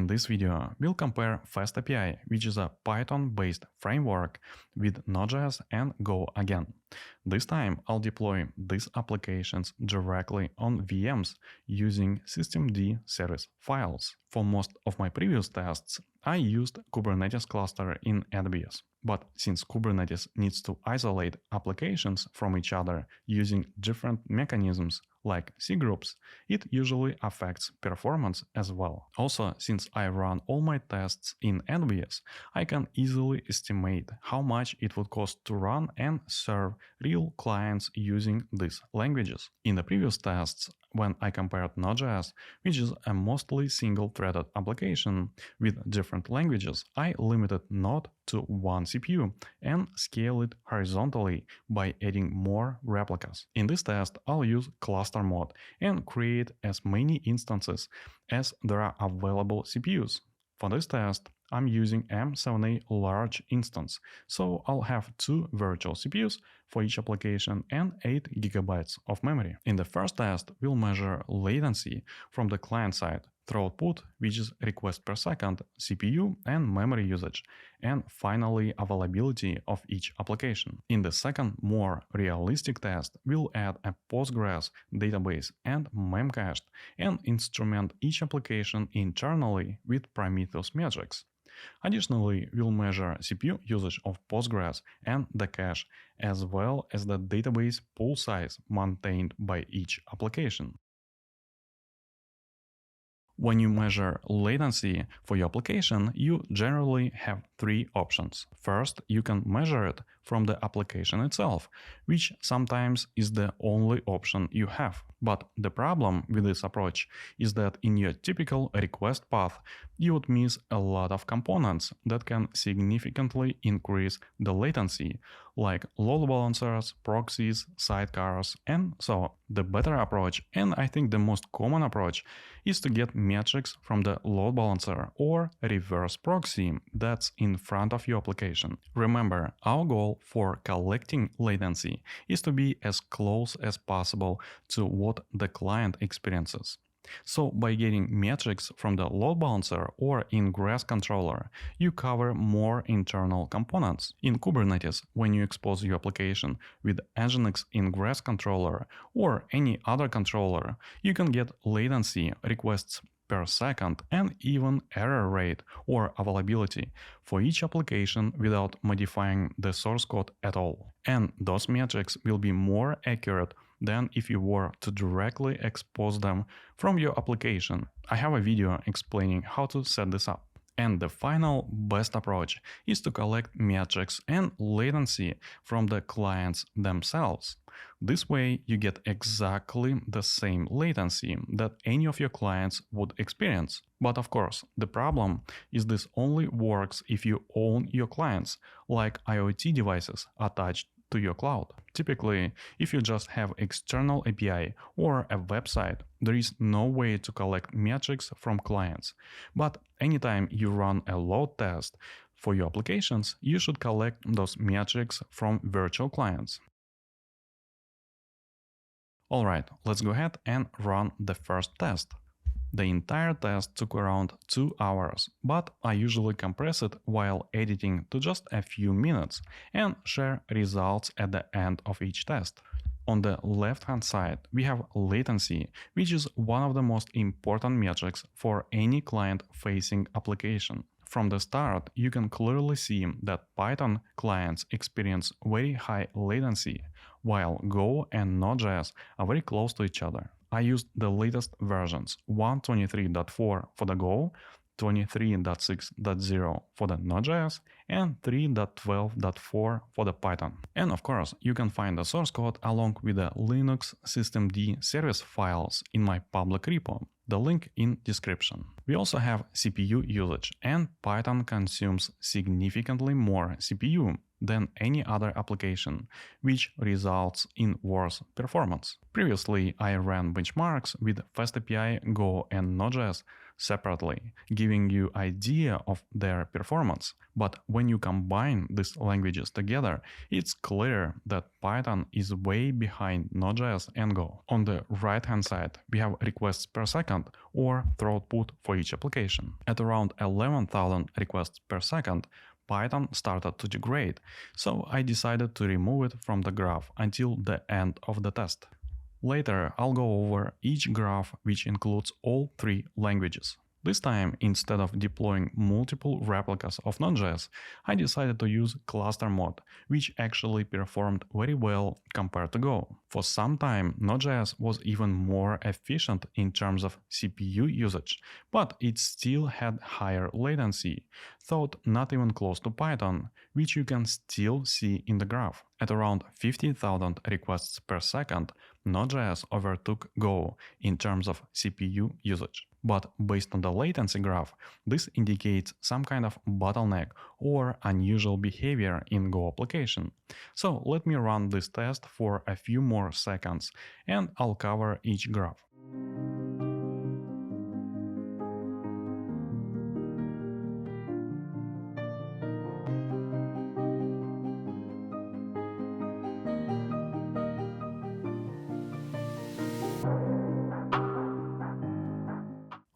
In this video, we'll compare FastAPI, which is a Python-based framework, with Node.js and Go again. This time, I'll deploy these applications directly on VMs using systemd service files. For most of my previous tests, I used Kubernetes cluster in AWS. But since Kubernetes needs to isolate applications from each other using different mechanisms like cgroups, it usually affects performance as well. Also, since I run all my tests in AWS, I can easily estimate how much it would cost to run and serve real clients using these languages. In the previous tests, when I compared Node.js, which is a mostly single-threaded application with different languages, I limited Node to one CPU and scale it horizontally by adding more replicas. In this test, I'll use cluster mode and create as many instances as there are available CPUs. For this test, I'm using M7A large instance, so I'll have 2 virtual CPUs for each application and 8 GB of memory. In the first test, we'll measure latency from the client side, throughput, which is request per second, CPU and memory usage, and finally availability of each application. In the second, more realistic test, we'll add a Postgres database and memcached and instrument each application internally with Prometheus metrics. Additionally, we'll measure CPU usage of Postgres and the cache, as well as the database pool size maintained by each application. When you measure latency for your application, you generally have 3 options. First, you can measure it from the application itself, which sometimes is the only option you have. But the problem with this approach is that in your typical request path, you would miss a lot of components that can significantly increase the latency, like load balancers, proxies, sidecars, and so on. The better approach, and I think the most common approach, is to get metrics from the load balancer or reverse proxy that's in front of your application. Remember, our goal for collecting latency is to be as close as possible to what the client experiences. So by getting metrics from the load balancer or ingress controller, you cover more internal components. In Kubernetes, when you expose your application with Nginx ingress controller or any other controller, you can get latency, requests per second, and even error rate or availability for each application without modifying the source code at all. And those metrics will be more accurate than if you were to directly expose them from your application. I have a video explaining how to set this up. And the final best approach is to collect metrics and latency from the clients themselves. This way you get exactly the same latency that any of your clients would experience. But of course, the problem is this only works if you own your clients, like IoT devices attached to your cloud. Typically, if you just have external API or a website, there is no way to collect metrics from clients. But anytime you run a load test for your applications, you should collect those metrics from virtual clients. Alright, let's go ahead and run the first test. The entire test took around 2 hours, but I usually compress it while editing to just a few minutes and share results at the end of each test. On the left-hand side, we have latency, which is one of the most important metrics for any client-facing application. From the start, you can clearly see that Python clients experience very high latency, while Go and Node.js are very close to each other. I used the latest versions, 1.23.4 for the Go, 23.6.0 for the Node.js, and 3.12.4 for the Python. And of course, you can find the source code along with the Linux systemd service files in my public repo, the link in description. We also have CPU usage, and Python consumes significantly more CPU than any other application, which results in worse performance. Previously, I ran benchmarks with FastAPI, Go, and Node.js separately, giving you idea of their performance. But when you combine these languages together, it's clear that Python is way behind Node.js and Go. On the right-hand side, we have requests per second or throughput for each application. At around 11,000 requests per second, Python started to degrade, so I decided to remove it from the graph until the end of the test. Later, I'll go over each graph which includes all three languages. This time, instead of deploying multiple replicas of Node.js, I decided to use cluster mode, which actually performed very well compared to Go. For some time, Node.js was even more efficient in terms of CPU usage, but it still had higher latency, though not even close to Python, which you can still see in the graph. At around 50,000 requests per second, Node.js overtook Go in terms of CPU usage. But based on the latency graph, this indicates some kind of bottleneck or unusual behavior in Go application. So let me run this test for a few more seconds and I'll cover each graph.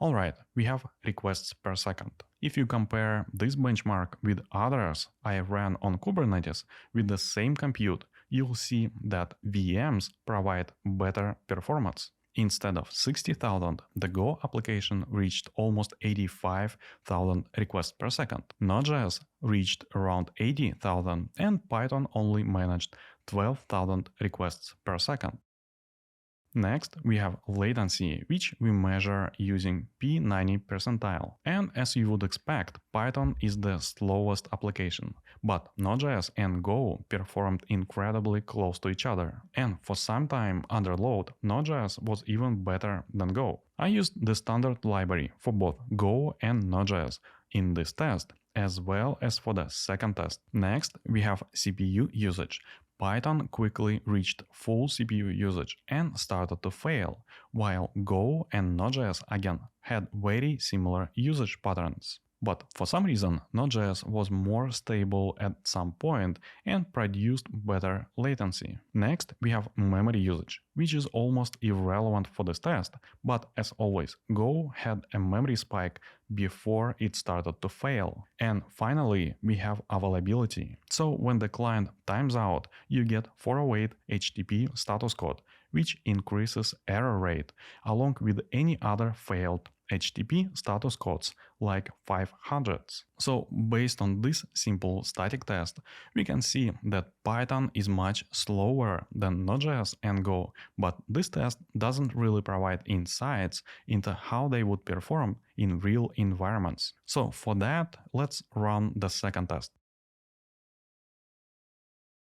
Alright, we have requests per second. If you compare this benchmark with others I ran on Kubernetes with the same compute, you'll see that VMs provide better performance. Instead of 60,000, the Go application reached almost 85,000 requests per second. Node.js reached around 80,000 and Python only managed 12,000 requests per second. Next, we have latency, which we measure using P90 percentile. And as you would expect, Python is the slowest application. But Node.js and Go performed incredibly close to each other. And for some time under load, Node.js was even better than Go. I used the standard library for both Go and Node.js in this test, as well as for the second test. Next, we have CPU usage. Python quickly reached full CPU usage and started to fail, while Go and Node.js again had very similar usage patterns. But for some reason, Node.js was more stable at some point and produced better latency. Next, we have memory usage, which is almost irrelevant for this test, but as always, Go had a memory spike before it started to fail. And finally, we have availability. So when the client times out, you get 408 HTTP status code, which increases error rate, along with any other failed HTTP status codes like 500s. So based on this simple static test, we can see that Python is much slower than Node.js and Go, but this test doesn't really provide insights into how they would perform in real environments. So for that, let's run the second test.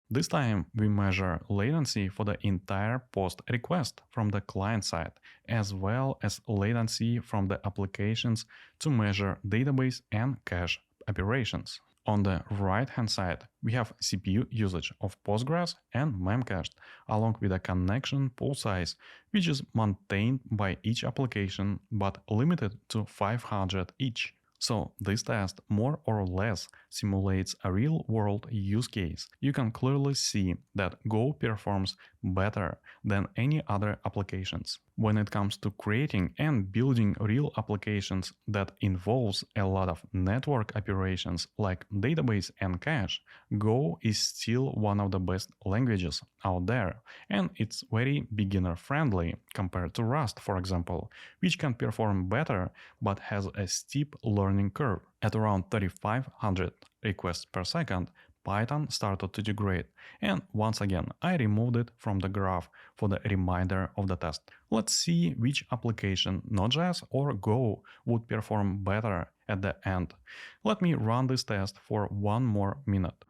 This time, we measure latency for the entire POST request from the client side, as well as latency from the applications to measure database and cache operations. On the right-hand side, we have CPU usage of Postgres and Memcached, along with a connection pool size, which is maintained by each application but limited to 500 each. So this test more or less simulates a real-world use case. You can clearly see that Go performs better than any other applications. When it comes to creating and building real applications that involves a lot of network operations like database and cache, Go is still one of the best languages out there, and it's very beginner-friendly compared to Rust, for example, which can perform better but has a steep learning curve. At around 3,500 requests per second, Python started to degrade, and once again I removed it from the graph for the remainder of the test. Let's see which application, Node.js or Go, would perform better at the end. Let me run this test for 1 more minute.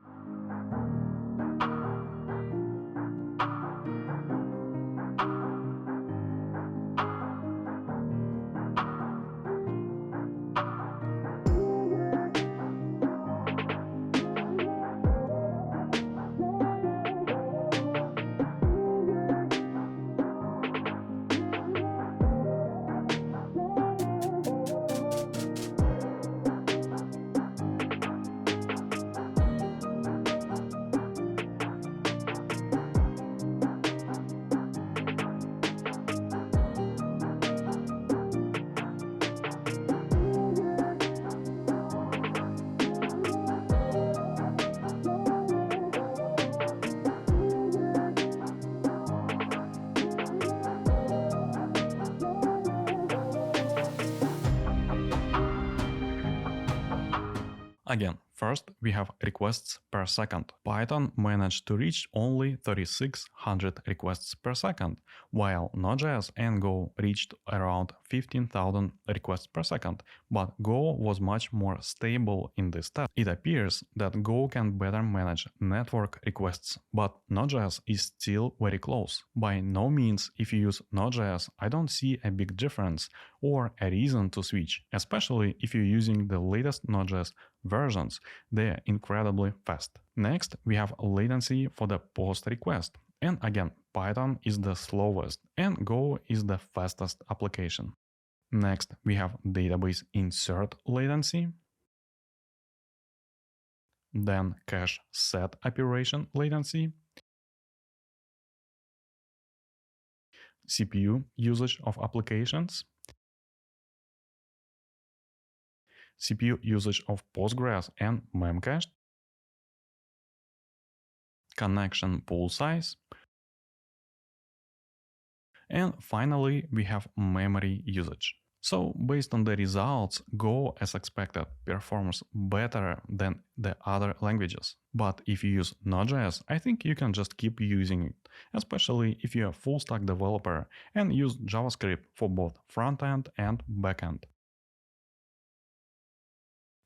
Again, first we have requests per second. Python managed to reach only 3600 requests per second, while Node.js and Go reached around 15,000 requests per second. But Go was much more stable in this test. It appears that Go can better manage network requests, but Node.js is still very close. By no means, if you use Node.js, I don't see a big difference or a reason to switch, especially if you're using the latest Node.js versions. They're incredibly fast. Next, we have latency for the post request. And again, Python is the slowest and Go is the fastest application. Next, we have database insert latency, then cache set operation latency, CPU usage of applications, CPU usage of Postgres and Memcache, connection pool size, and finally we have memory usage. So based on the results, Go, as expected, performs better than the other languages. But if you use Node.js, I think you can just keep using it, especially if you're a full-stack developer and use JavaScript for both front-end and back-end.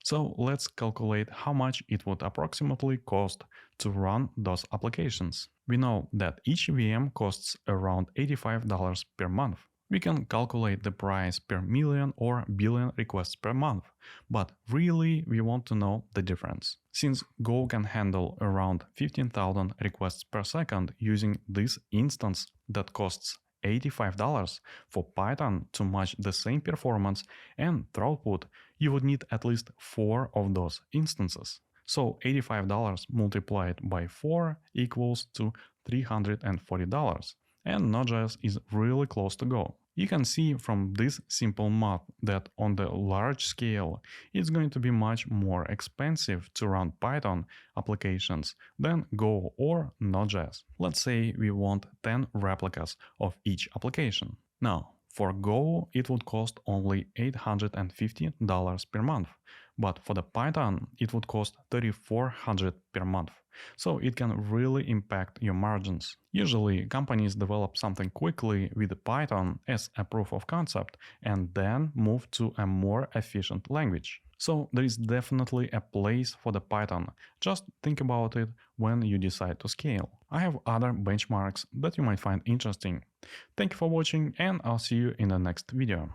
So let's calculate how much it would approximately cost to run those applications. We know that each VM costs around $85 per month. We can calculate the price per million or billion requests per month, but really we want to know the difference. Since Go can handle around 15,000 requests per second using this instance that costs $85, for Python to match the same performance and throughput, you would need at least 4 of those instances. So $85 multiplied by 4 equals to $340. And Node.js is really close to Go. You can see from this simple math that on the large scale, it's going to be much more expensive to run Python applications than Go or Node.js. Let's say we want 10 replicas of each application. Now, for Go, it would cost only $850 per month, but for the Python, it would cost $3,400 per month. So it can really impact your margins. Usually, companies develop something quickly with Python as a proof of concept and then move to a more efficient language. So there is definitely a place for the Python. Just think about it when you decide to scale. I have other benchmarks that you might find interesting. Thank you for watching and I'll see you in the next video.